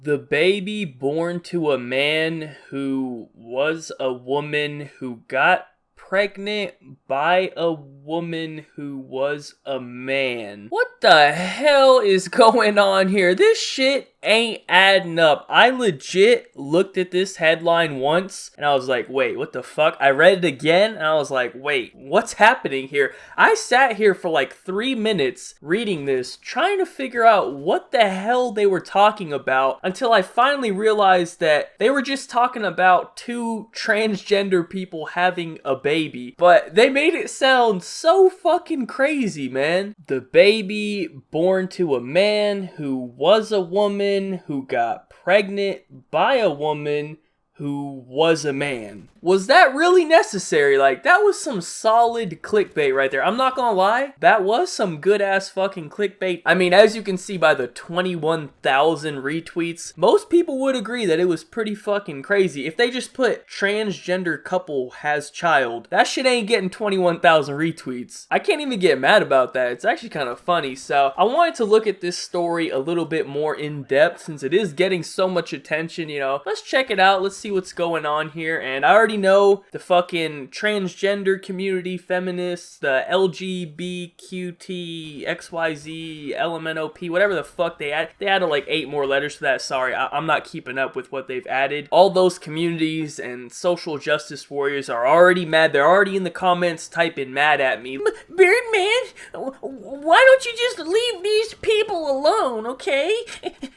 The baby born to a man who was a woman who got pregnant by a woman who was a man. What the hell is going on here? This shit ain't adding up. I legit looked at this headline once and I was like, wait, what the fuck? I read it again and I was like, wait, what's happening here? I sat here for like 3 minutes reading this, trying to figure out what the hell they were talking about until I finally realized that they were just talking about two transgender people having a baby. But they made it sound so fucking crazy, man. The baby born to a man who was a woman who got pregnant by a woman who was a man. Was that really necessary? Like, that was some solid clickbait right there. I'm not gonna lie, that was some good ass fucking clickbait. I mean, as you can see by the 21,000 retweets, most people would agree that it was pretty fucking crazy. If they just put transgender couple has child, that shit ain't getting 21,000 retweets. I can't even get mad about that. It's actually kind of funny. So I wanted to look at this story a little bit more in depth since it is getting so much attention, you know. Let's check it out. Let's see what's going on here. And I already know the fucking transgender community, feminists, the LGBTQT, XYZ, LMNOP, whatever the fuck they added. They added like 8 more letters to that. Sorry, I'm not keeping up with what they've added. All those communities and social justice warriors are already mad. They're already in the comments typing mad at me. Birdman, why don't you just leave these people alone, okay?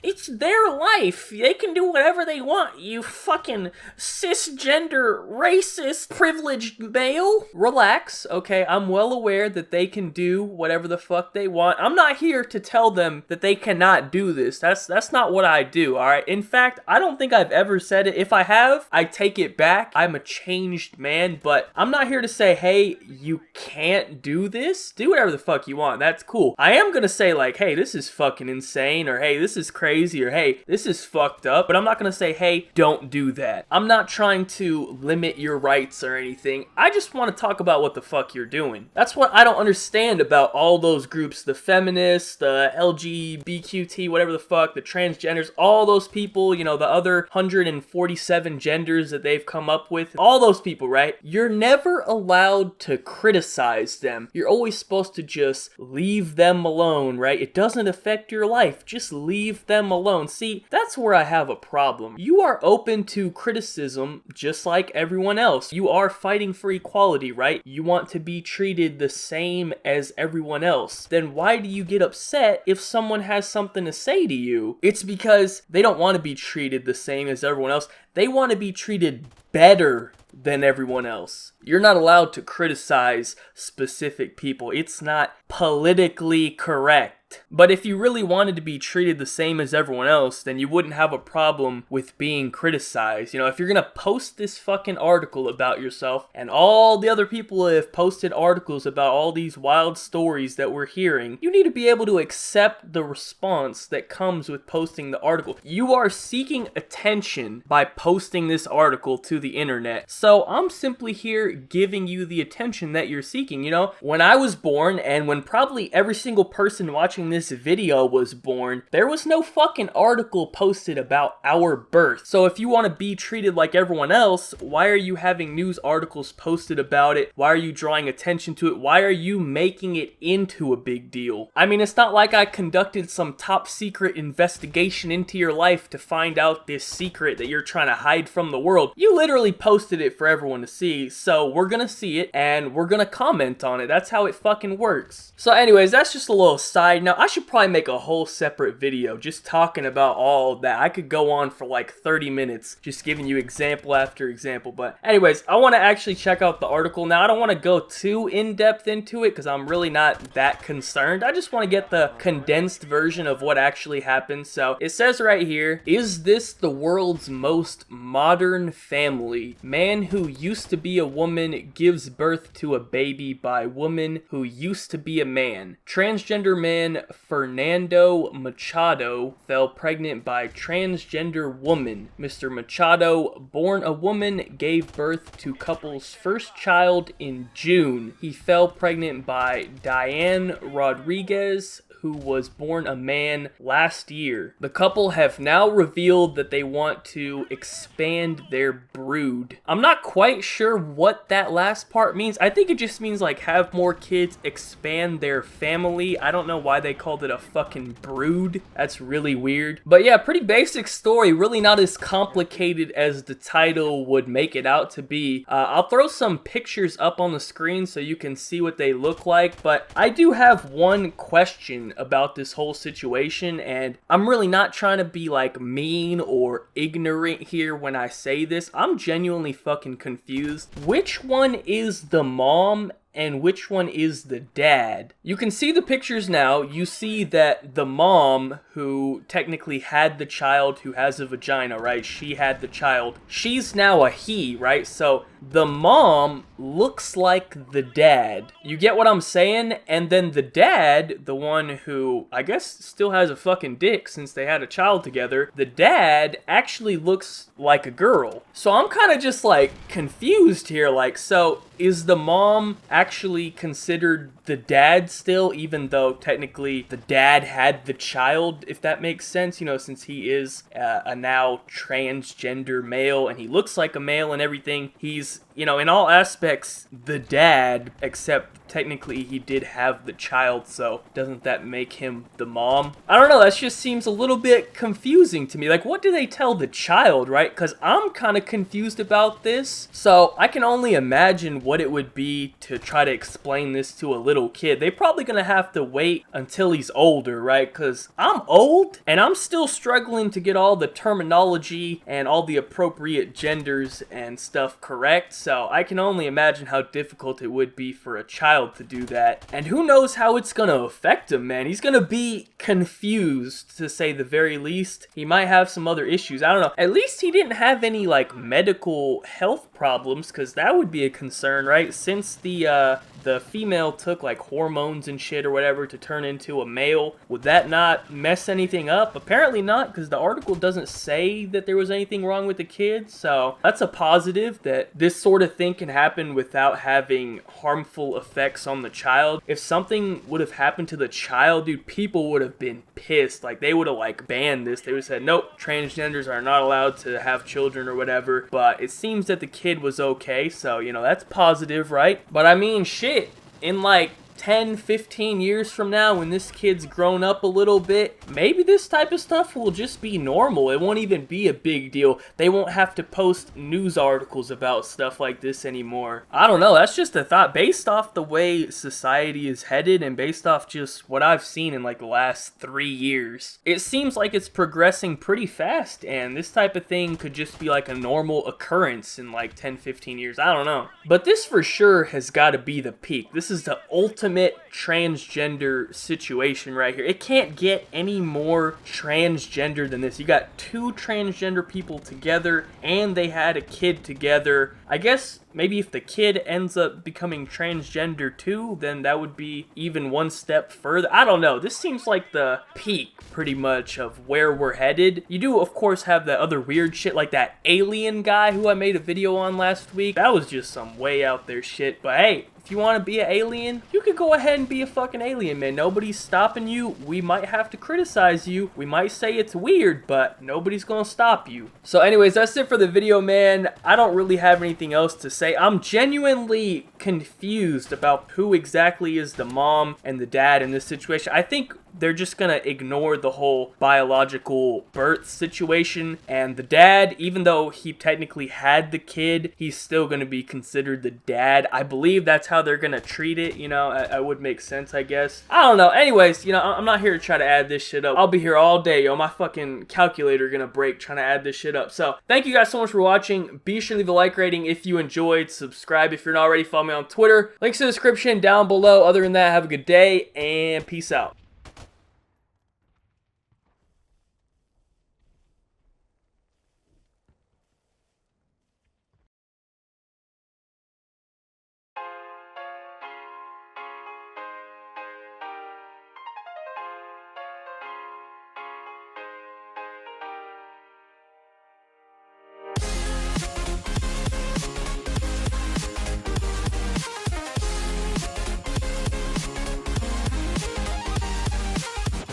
It's their life. They can do whatever they want, you fucking cisgender, racist, privileged male. Relax, okay? I'm well aware that they can do whatever the fuck they want. I'm not here to tell them that they cannot do this. That's not what I do, alright? In fact, I don't think I've ever said it. If I have, I take it back. I'm a changed man, but I'm not here to say, hey, you can't do this. Do whatever the fuck you want. That's cool. I am gonna say like, hey, this is fucking insane, or hey, this is crazy, or hey, this is fucked up, but I'm not gonna say, hey, don't do that. I'm not trying to limit your rights or anything. I just want to talk about what the fuck you're doing. That's what I don't understand about all those groups, the feminists, the LGBTQT, whatever the fuck, the transgenders, all those people, you know, the other 147 genders that they've come up with, all those people, right? You're never allowed to criticize them. You're always supposed to just leave them alone, right? It doesn't affect your life. Just leave them alone. See, that's where I have a problem. You are open to criticism just like everyone else. You are fighting for equality, right? You want to be treated the same as everyone else. Then why do you get upset if someone has something to say to you? It's because they don't want to be treated the same as everyone else. They want to be treated better than everyone else. You're not allowed to criticize specific people. It's not politically correct. But if you really wanted to be treated the same as everyone else, then you wouldn't have a problem with being criticized. You know, if you're gonna post this fucking article about yourself, and all the other people have posted articles about all these wild stories that we're hearing, you need to be able to accept the response that comes with posting the article. You are seeking attention by posting this article to the internet. So I'm simply here giving you the attention that you're seeking. You know, when I was born, and when probably every single person watching this video was born, there was no fucking article posted about our birth. So if you want to be treated like everyone else, why are you having news articles posted about it? Why are you drawing attention to it? Why are you making it into a big deal? I mean, it's not like I conducted some top secret investigation into your life to find out this secret that you're trying to hide from the world. You literally posted it for everyone to see, so we're gonna see it and we're gonna comment on it. That's how it fucking works. So anyways, that's just a little side note. I should probably make a whole separate video just talking about all of that. I could go on for like 30 minutes just giving you example after example. But anyways, I want to actually check out the article. Now, I don't want to go too in-depth into it because I'm really not that concerned. I just want to get the condensed version of what actually happened. So it says right here, is this the world's most modern family? Man who used to be a woman gives birth to a baby by woman who used to be a man. Transgender man Fernando Machado fell pregnant by transgender woman. Mr. Machado, born a woman, gave birth to couple's first child in June. He fell pregnant by Diane Rodriguez, who was born a man last year. The couple have now revealed that they want to expand their brood. I'm not quite sure what that last part means. I think it just means like have more kids, expand their family. I don't know why they called it a fucking brood. That's really weird. But yeah, pretty basic story. Really not as complicated as the title would make it out to be. I'll throw some pictures up on the screen so you can see what they look like. But I do have one question about this whole situation, and I'm really not trying to be like mean or ignorant here when I say this. I'm genuinely fucking confused. Which one is the mom and which one is the dad? You can see the pictures now. You see that the mom, who technically had the child, who has a vagina, right? She had the child. She's now a he, right? So the mom looks like the dad. You get what I'm saying? And then the dad, the one who I guess still has a fucking dick since they had a child together, the dad actually looks like a girl. So I'm kind of just like confused here. Like, so is the mom actually considered the dad still, even though technically the dad had the child, if that makes sense, you know, since he is a now transgender male and he looks like a male and everything. He's, you know, in all aspects the dad, except technically he did have the child, so doesn't that make him the mom? I don't know, that just seems a little bit confusing to me. Like, what do they tell the child, right? Because I'm kind of confused about this, so I can only imagine what it would be to try to explain this to a little kid. They're probably gonna have to wait until he's older, right? Because I'm old, and I'm still struggling to get all the terminology and all the appropriate genders and stuff correct, so I can only imagine how difficult it would be for a child to do that. And who knows how it's gonna affect him, man. He's gonna be confused, to say the very least. He might have some other issues. I don't know. At least he didn't have any, like, medical health problems, because that would be a concern, right? Since the female took, like, hormones and shit or whatever to turn into a male, would that not mess anything up? Apparently not, because the article doesn't say that there was anything wrong with the kid, so that's a positive that this sort of thing can happen without having harmful effects on the child. If something would have happened to the child, dude, people would have been pissed. Like, they would have, like, banned this. They would have said, nope, transgenders are not allowed to have children or whatever. But it seems that the kid was okay, so, you know, that's positive, right? But I mean, shit, in like 10, 15 years from now, when this kid's grown up a little bit, maybe this type of stuff will just be normal. It won't even be a big deal. They won't have to post news articles about stuff like this anymore. I don't know, that's just a thought based off the way society is headed and based off just what I've seen in like the last 3 years. It seems like it's progressing pretty fast, and this type of thing could just be like a normal occurrence in like 10, 15 years. I don't know. But this for sure has got to be the peak. This is the ultimate transgender situation right here. It can't get any more transgender than this. You got two transgender people together and they had a kid together. I guess maybe if the kid ends up becoming transgender too, then that would be even one step further. I don't know. This seems like the peak pretty much of where we're headed. You do of course have that other weird shit like that alien guy who I made a video on last week. That was just some way out there shit. But hey, if you want to be an alien, you could go ahead and be a fucking alien, man. Nobody's stopping you. We might have to criticize you. We might say it's weird, but nobody's gonna stop you. So anyways, that's it for the video, man. I don't really have anything else to say. I'm genuinely confused about who exactly is the mom and the dad in this situation. I think they're just gonna ignore the whole biological birth situation, and the dad, even though he technically had the kid, he's still gonna be considered the dad. I believe that's how they're gonna treat it, you know. I would make sense, I guess. I don't know. Anyways, you know, I'm not here to try to add this shit up. I'll be here all day, yo. My fucking calculator gonna break trying to add this shit up. So thank you guys so much for watching. Be sure to leave a like rating if you enjoyed. Subscribe if you're not already. Follow me on Twitter. Links in the description down below. Other than that, have a good day and peace out.